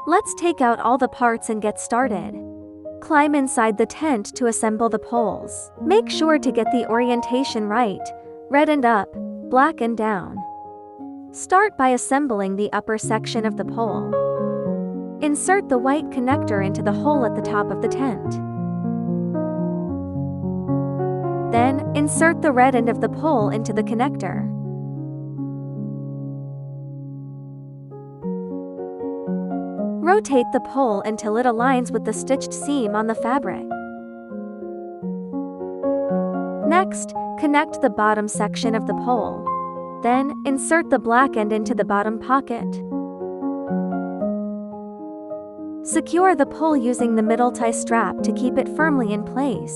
Let's take out all the parts and get started. Climb inside the tent to assemble the poles. Make sure to get the orientation right, red and up, black and down. Start by assembling the upper section of the pole. Insert the white connector into the hole at the top of the tent. Then, insert the red end of the pole into the connector. Rotate the pole until it aligns with the stitched seam on the fabric. Next, connect the bottom section of the pole. Then, insert the black end into the bottom pocket. Secure the pole using the middle tie strap to keep it firmly in place.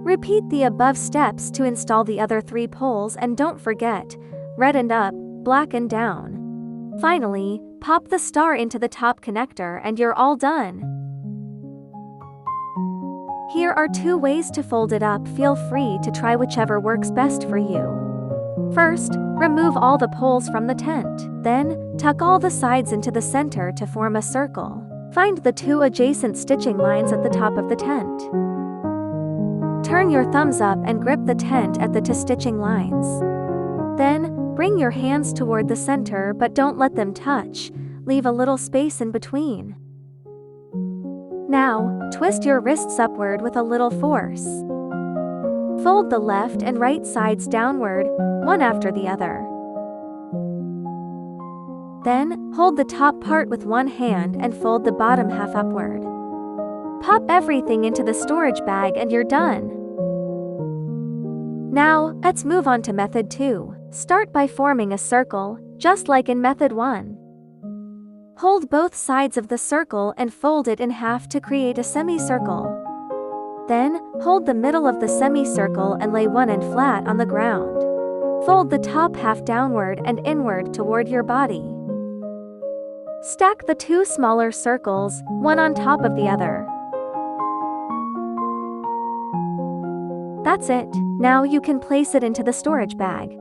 Repeat the above steps to install the other 3 poles, and don't forget, red and up, black and down. Finally, pop the star into the top connector and you're all done. Here are 2 ways to fold it up. Feel free to try whichever works best for you. First, remove all the poles from the tent. Then, tuck all the sides into the center to form a circle. Find the 2 adjacent stitching lines at the top of the tent. Turn your thumbs up and grip the tent at the 2 stitching lines. Then, bring your hands toward the center but don't let them touch. Leave a little space in between. Now, twist your wrists upward with a little force. Fold the left and right sides downward, one after the other. Then, hold the top part with one hand and fold the bottom half upward. Pop everything into the storage bag and you're done. Now, let's move on to method 2. Start by forming a circle, just like in method 1. Hold both sides of the circle and fold it in half to create a semicircle. Then, hold the middle of the semicircle and lay one end flat on the ground. Fold the top half downward and inward toward your body. Stack the 2 smaller circles, one on top of the other. That's it. Now you can place it into the storage bag.